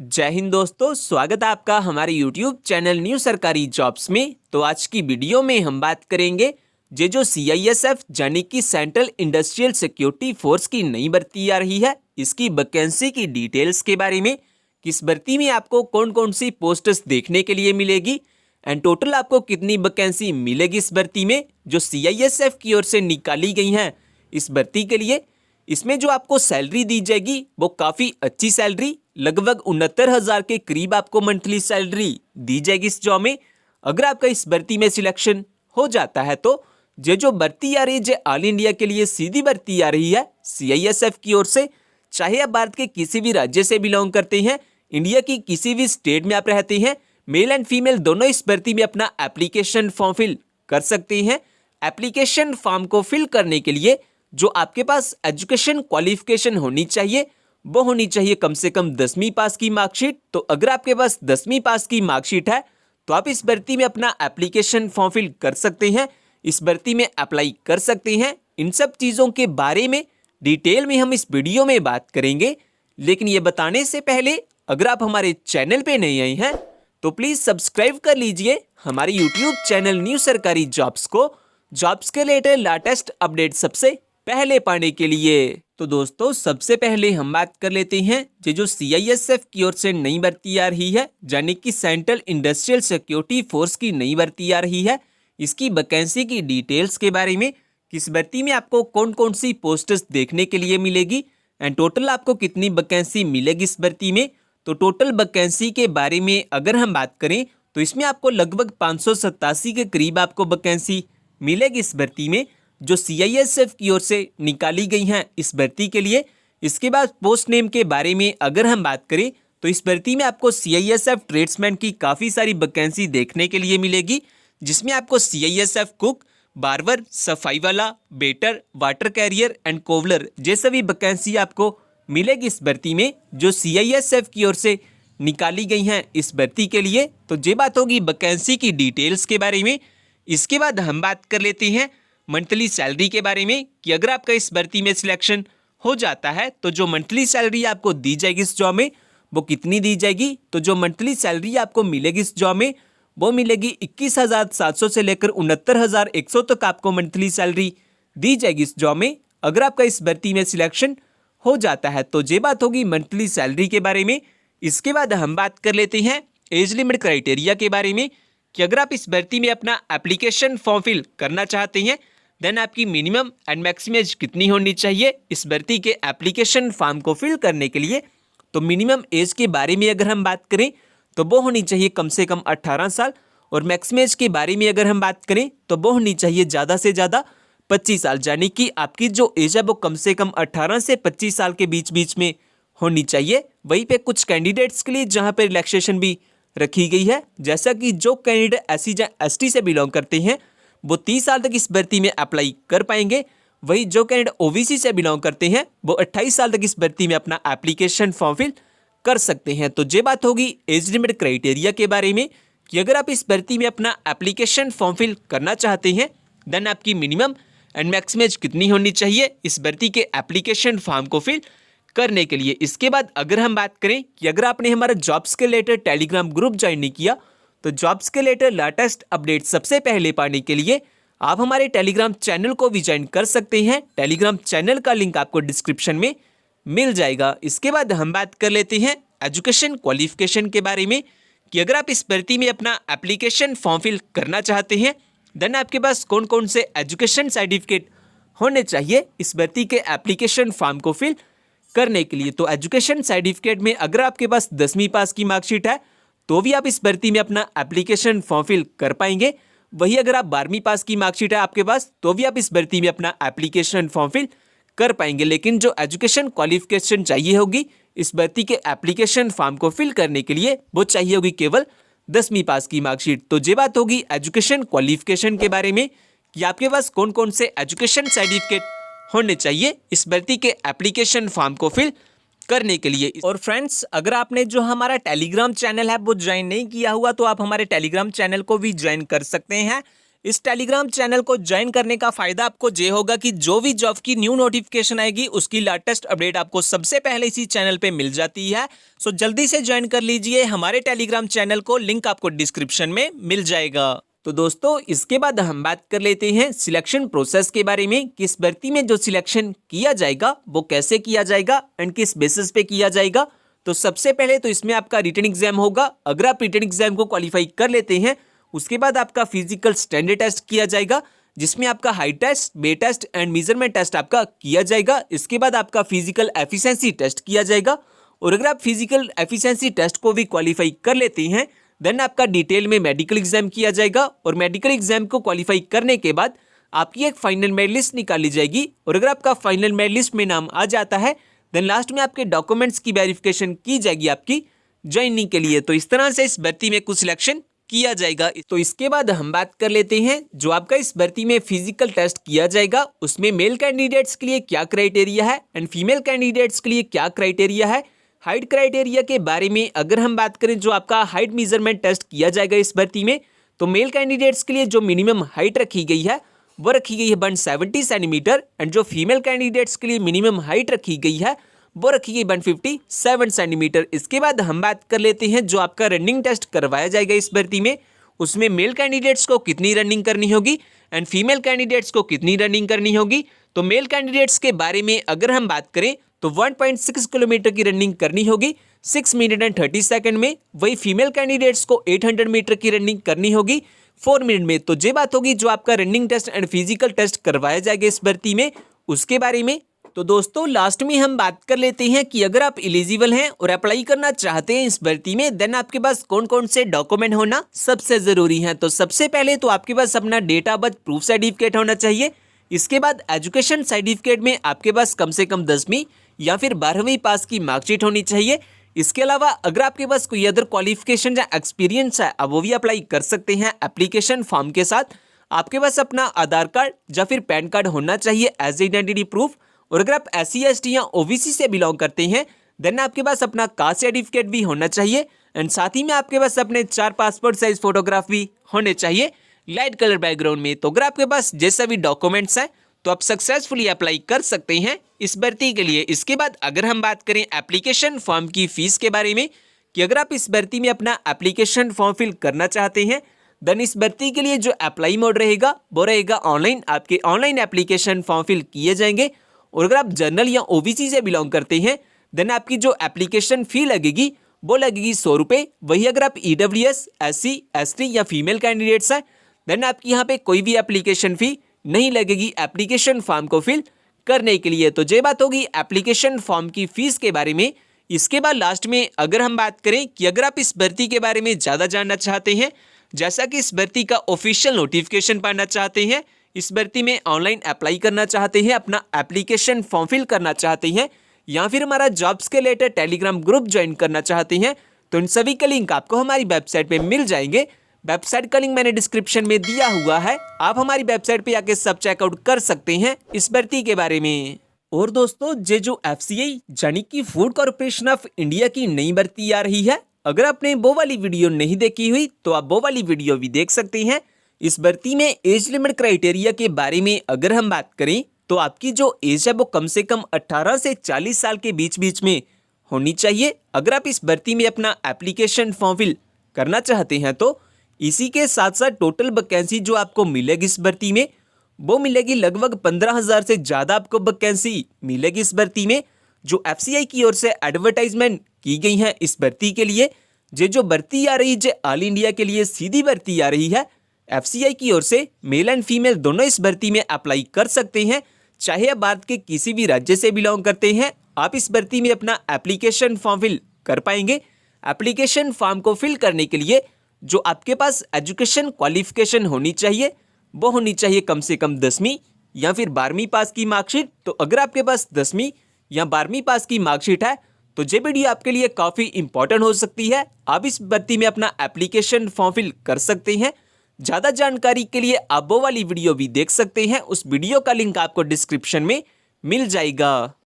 जय हिंद दोस्तों, स्वागत है आपका हमारे YouTube चैनल न्यू सरकारी जॉब्स में। तो आज की वीडियो में हम बात करेंगे ये जो CISF यानी कि सेंट्रल इंडस्ट्रियल सिक्योरिटी फोर्स की नई भर्ती आ रही है, इसकी वैकेंसी की डिटेल्स के बारे में, किस भर्ती में आपको कौन कौन सी पोस्ट्स देखने के लिए मिलेगी एंड टोटल आपको कितनी वैकेंसी मिलेगी इस भर्ती में जो CISF की ओर से निकाली गई हैं इस भर्ती के लिए। इसमें जो आपको सैलरी दी जाएगी वो काफ़ी अच्छी सैलरी, लगभग 69,000 के करीब आपको मंथली सैलरी दी जाएगी इस जॉब में। अगर आपका इस भर्ती में सिलेक्शन हो जाता है तो ये जो भर्ती आ रही है, ये ऑल इंडिया के लिए सीधी भर्ती आ रही है CISF की ओर से। चाहे आप भारत के किसी भी राज्य से बिलोंग करते हैं, इंडिया की किसी भी स्टेट में आप रहते हैं, मेल एंड फीमेल दोनों इस भर्ती में अपना एप्लीकेशन फॉर्म फिल कर सकते हैं। एप्लीकेशन फॉर्म को फिल करने के लिए जो आपके पास एजुकेशन क्वालिफिकेशन होनी चाहिए वो होनी चाहिए कम से कम 10वीं पास की मार्कशीट। तो अगर आपके पास 10वीं पास की मार्कशीट है तो आप इस भर्ती में अपना एप्लीकेशन फॉर्म फिल कर सकते हैं, इस भर्ती में अप्लाई कर सकते हैं। इन सब चीज़ों के बारे में डिटेल में हम इस वीडियो में बात करेंगे, लेकिन ये बताने से पहले अगर आप हमारे चैनल पे नए आए हैं तो प्लीज़ सब्सक्राइब कर लीजिए हमारे YouTube चैनल न्यू सरकारी जॉब्स को, जॉब्स के रिलेटेड लेटेस्ट अपडेट सबसे पहले पाने के लिए। तो दोस्तों, सबसे पहले हम बात कर लेते हैं ये जो CISF की ओर से नई भर्ती आ रही है, यानी कि सेंट्रल इंडस्ट्रियल सिक्योरिटी फोर्स की नई भर्ती आ रही है, इसकी वैकेंसी की डिटेल्स के बारे में, किस भर्ती में आपको कौन कौन सी पोस्ट्स देखने के लिए मिलेगी एंड टोटल आपको कितनी वैकेंसी मिलेगी इस भर्ती में। तो टोटल वैकेंसी के बारे में अगर हम बात करें तो इसमें आपको लगभग 587 के करीब आपको वैकेंसी मिलेगी इस भर्ती में जो CISF की ओर से निकाली गई हैं इस भर्ती के लिए। इसके बाद पोस्ट नेम के बारे में अगर हम बात करें तो इस भर्ती में आपको CISF ट्रेड्समैन की काफ़ी सारी वैकेंसी देखने के लिए मिलेगी, जिसमें आपको CISF कुक, बार्बर, सफाई वाला, बेटर, वाटर कैरियर एंड कोवलर ये सभी वैकेंसी आपको मिलेगी इस भर्ती में जो CISF की ओर से निकाली गई हैं इस भर्ती के लिए। तो ये बात होगी वैकेंसी की डिटेल्स के बारे में। इसके बाद हम बात कर लेते हैं मंथली सैलरी के बारे में कि अगर आपका इस भर्ती में सिलेक्शन हो जाता है तो जो मंथली सैलरी आपको दी जाएगी इस जॉब में वो कितनी दी जाएगी। तो जो मंथली सैलरी आपको मिलेगी इस जॉब में वो मिलेगी 21,700 से लेकर 69,100 तक आपको मंथली सैलरी दी जाएगी इस जॉब में। अगर आपका इस भर्ती में सिलेक्शन हो जाता है तो ये बात होगी मंथली सैलरी के बारे में। इसके बाद हम बात कर लेते हैं एज लिमिट क्राइटेरिया के बारे में कि अगर आप इस भर्ती में अपना एप्लीकेशन फॉर्म फिल करना चाहते हैं देन आपकी मिनिमम एंड मैक्सिमम एज कितनी होनी चाहिए इस भर्ती के एप्लीकेशन फॉर्म को फिल करने के लिए। तो मिनिमम एज के बारे में अगर हम बात करें तो वो होनी चाहिए कम से कम 18 साल, और मैक्सिमम एज के बारे में अगर हम बात करें तो वो होनी चाहिए ज़्यादा से ज़्यादा 25 साल, यानी कि आपकी जो एज है वो कम से कम 18 से 25 साल के बीच बीच में होनी चाहिए। वहीं पे कुछ कैंडिडेट्स के लिए जहाँ पर रिलैक्सेशन भी रखी गई है, जैसा कि जो कैंडिडेट SC या ST से बिलोंग करते हैं वो 30 साल तक इस भर्ती में अप्लाई कर पाएंगे। वही जो कैंडिडेट OBC से बिलोंग करते हैं वो 28 साल तक इस भर्ती में अपना एप्लीकेशन फॉर्म फिल कर सकते हैं। तो ये बात होगी एज लिमिट क्राइटेरिया के बारे में कि अगर आप इस भर्ती में अपना एप्लीकेशन फॉर्म फिल करना चाहते हैं देन आपकी मिनिमम एंड मैक्सिमम एज कितनी होनी चाहिए इस भर्ती के एप्लीकेशन फॉर्म को फिल करने के लिए। इसके बाद अगर हम बात करें कि अगर आपने हमारा जॉब्स के रिलेटेड टेलीग्राम ग्रुप ज्वाइन नहीं किया तो जॉब्स के रिलेटेड लेटेस्ट अपडेट सबसे पहले पाने के लिए आप हमारे टेलीग्राम चैनल को भी ज्वाइन कर सकते हैं। टेलीग्राम चैनल का लिंक आपको डिस्क्रिप्शन में मिल जाएगा। इसके बाद हम बात कर लेते हैं एजुकेशन क्वालिफिकेशन के बारे में कि अगर आप इस भर्ती में अपना एप्लीकेशन फॉर्म फिल करना चाहते हैं देन आपके पास कौन कौन से एजुकेशन सर्टिफिकेट होने चाहिए इस भर्ती के एप्लीकेशन फॉर्म को फिल करने के लिए। तो एजुकेशन सर्टिफिकेट में अगर आपके पास 10वीं पास की मार्कशीट है तो भी आप इस भर्ती में अपना एप्लीकेशन फॉर्म फिल कर पाएंगे। वही अगर आप 12वीं पास की मार्कशीट है आपके पास तो भी आप इस भर्ती में अपना एप्लीकेशन फॉर्म फिल कर पाएंगे। लेकिन जो एजुकेशन क्वालिफिकेशन चाहिए होगी इस भर्ती के एप्लीकेशन फॉर्म को फिल करने के लिए वो चाहिए होगी केवल 10वीं पास की मार्कशीट। तो ये बात होगी एजुकेशन क्वालिफिकेशन के बारे में कि आपके पास कौन कौन से एजुकेशन सर्टिफिकेट होने चाहिए इस भर्ती के एप्लीकेशन फॉर्म को फिल करने के लिए। और फ्रेंड्स, अगर आपने जो हमारा टेलीग्राम चैनल है वो ज्वाइन नहीं किया हुआ तो आप हमारे टेलीग्राम चैनल को भी ज्वाइन कर सकते हैं। इस टेलीग्राम चैनल को ज्वाइन करने का फायदा आपको ये होगा कि जो भी जॉब की न्यू नोटिफिकेशन आएगी उसकी लेटेस्ट अपडेट आपको सबसे पहले इसी चैनल पे मिल जाती है। सो जल्दी से ज्वाइन कर लीजिए हमारे टेलीग्राम चैनल को, लिंक आपको डिस्क्रिप्शन में मिल जाएगा। तो दोस्तों इसके बाद हम बात कर लेते हैं सिलेक्शन प्रोसेस के बारे में कि इस भर्ती में जो सिलेक्शन किया जाएगा वो कैसे किया जाएगा एंड किस बेसिस पे किया जाएगा। तो सबसे पहले तो इसमें आपका रिटन एग्जाम होगा। अगर आप रिटन एग्जाम को क्वालिफाई कर लेते हैं उसके बाद आपका फिजिकल स्टैंडर्ड टेस्ट किया जाएगा, जिसमें आपका height test, weight test and measurement test आपका किया जाएगा। इसके बाद आपका फिजिकल एफिशिएंसी टेस्ट किया जाएगा और अगर आप फिजिकल एफिशिएंसी टेस्ट को भी क्वालिफाई कर लेते हैं देन आपका डिटेल में मेडिकल एग्जाम किया जाएगा और मेडिकल एग्जाम को क्वालिफाई करने के बाद आपकी एक फाइनल मेरिट लिस्ट निकाली जाएगी और अगर आपका फाइनल मेरिट लिस्ट में नाम आ जाता है देन लास्ट में आपके डॉक्यूमेंट्स की वेरिफिकेशन की जाएगी आपकी ज्वाइनिंग के लिए। तो इस तरह से इस भर्ती में कुछ सिलेक्शन किया जाएगा। तो इसके बाद हम बात कर लेते हैं जो आपका इस भर्ती में फिजिकल टेस्ट किया जाएगा उसमें मेल कैंडिडेट्स के लिए क्या क्राइटेरिया है एंड फीमेल कैंडिडेट्स के लिए क्या क्राइटेरिया है। हाइट क्राइटेरिया के बारे में अगर हम बात करें, जो आपका हाइट मेजरमेंट टेस्ट किया जाएगा इस भर्ती में, तो मेल कैंडिडेट्स के लिए जो मिनिमम हाइट रखी गई है वो रखी गई है 170 सेंटीमीटर एंड जो फीमेल कैंडिडेट्स के लिए मिनिमम हाइट रखी गई है वो रखी गई 157 सेंटीमीटर। इसके बाद हम बात कर लेते हैं जो आपका रनिंग टेस्ट करवाया जाएगा इस भर्ती में, उसमें मेल कैंडिडेट्स को कितनी रनिंग करनी होगी एंड फीमेल कैंडिडेट्स को कितनी रनिंग करनी होगी। तो मेल कैंडिडेट्स के बारे में अगर हम बात करें तो 1.6 किलोमीटर की रनिंग करनी होगी 6 मिनट एंड 30 सेकंड में। वही फीमेल कैंडिडेट्स को 800 मीटर की रनिंग करनी होगी 4 मिनट में। तो ये बात होगी जो आपका running test and physical test करवाया जाएगा इस भर्ती में उसके बारे में। तो दोस्तों लास्ट में हम बात कर लेते हैं कि अगर आप एलिजिबल हैं और अप्लाई करना चाहते हैं इस भर्ती में देन आपके पास कौन कौन से डॉक्यूमेंट होना सबसे जरूरी है। तो सबसे पहले तो आपके पास अपना date of birth proof certificate होना चाहिए। इसके बाद एजुकेशन सर्टिफिकेट में आपके पास कम से कम 10वीं या फिर 12वीं पास की मार्कशीट होनी चाहिए। इसके अलावा अगर आपके पास कोई अदर क्वालिफिकेशन या एक्सपीरियंस है आप वो भी अप्लाई कर सकते हैं एप्लीकेशन फॉर्म के साथ। आपके पास अपना आधार कार्ड या फिर पैन कार्ड होना चाहिए एज आइडेंटिटी प्रूफ और अगर आप SC ST या OBC से बिलोंग करते हैं देन आपके पास अपना कास्ट सर्टिफिकेट भी होना चाहिए एंड साथ ही में आपके पास अपने 4 पासपोर्ट साइज फोटोग्राफ भी होने चाहिए लाइट कलर बैकग्राउंड में। तो अगर आपके पास जैसा भी डॉक्यूमेंट्स हैं तो आप सक्सेसफुली अप्लाई कर सकते हैं इस भर्ती के लिए। इसके बाद अगर हम बात करें एप्लीकेशन फॉर्म की फीस के बारे में कि अगर आप इस भर्ती में अपना एप्लीकेशन फॉर्म फिल करना चाहते हैं देन इस भर्ती के लिए जो अप्लाई मोड रहेगा वो रहेगा ऑनलाइन। आपके ऑनलाइन एप्लीकेशन फॉर्म फिल किए जाएंगे और अगर आप जनरल या OBC से बिलोंग करते हैं देन आपकी जो एप्लीकेशन फ़ी लगेगी वो लगेगी 100 रुपये। वही अगर आप EWS SC ST या फीमेल कैंडिडेट्स हैं देन आपकी यहाँ पे कोई भी एप्लीकेशन फ़ी नहीं लगेगी एप्लीकेशन फॉर्म को फिल करने के लिए। तो ये बात होगी एप्लीकेशन फॉर्म की फ़ीस के बारे में। इसके बाद लास्ट में अगर हम बात करें कि अगर आप इस भर्ती के बारे में ज़्यादा जानना चाहते हैं, जैसा कि इस भर्ती का ऑफिशियल नोटिफिकेशन पाना चाहते हैं, इस भर्ती में ऑनलाइन अप्लाई करना चाहते हैं, अपना एप्लीकेशन फॉर्म फिल करना चाहते हैं या फिर हमारा जॉब्स के रिलेटेड टेलीग्राम ग्रुप ज्वाइन करना चाहते हैं तो इन सभी का लिंक आपको हमारी वेबसाइट पे मिल जाएंगे। वेबसाइट का लिंक मैंने डिस्क्रिप्शन में दिया हुआ है, आप हमारी वेबसाइट पे आके सब चेकआउट कर सकते हैं इस भर्ती के बारे में। और दोस्तों ये जो FCI यानी कि फूड कॉर्पोरेशन ऑफ इंडिया की नई भर्ती आ रही है, अगर आपने वो वाली वीडियो नहीं देखी हुई तो आप वो वाली वीडियो भी देख सकते हैं। इस भर्ती में एज लिमिट क्राइटेरिया के बारे में अगर हम बात करें तो आपकी जो एज है वो कम से कम 18 से 40 साल के बीच में होनी चाहिए। अगर आप इस भर्ती में अपना एप्लीकेशन फॉर्म फिल करना चाहते हैं तो इसी के साथ साथ टोटल वैकेंसी जो आपको मिलेगी इस भर्ती में वो मिलेगी लगभग 15,000 से ज़्यादा आपको वैकेंसी मिलेगी इस भर्ती में, जो FCI की ओर से एडवर्टाइजमेंट की गई है इस भर्ती के लिए। ये जो भर्ती आ रही है ऑल इंडिया के लिए सीधी भर्ती आ रही है FCI की ओर से। मेल एंड फीमेल दोनों इस भर्ती में अप्लाई कर सकते हैं, चाहे आप भारत के किसी भी राज्य से बिलोंग करते हैं आप इस भर्ती में अपना एप्लीकेशन फॉर्म फिल कर पाएंगे। एप्लीकेशन फॉर्म को फिल करने के लिए जो आपके पास एजुकेशन क्वालिफिकेशन होनी चाहिए वो होनी चाहिए कम से कम 10वीं या फिर 12वीं पास की मार्कशीट। तो अगर आपके पास 10वीं या 12वीं पास की मार्कशीट है तो ये वीडियो आपके लिए काफ़ी इंपॉर्टेंट हो सकती है। आप इस भर्ती में अपना एप्लीकेशन फॉर्म फिल कर सकते हैं। ज़्यादा जानकारी के लिए आप वो वाली वीडियो भी देख सकते हैं, उस वीडियो का लिंक आपको डिस्क्रिप्शन में मिल जाएगा।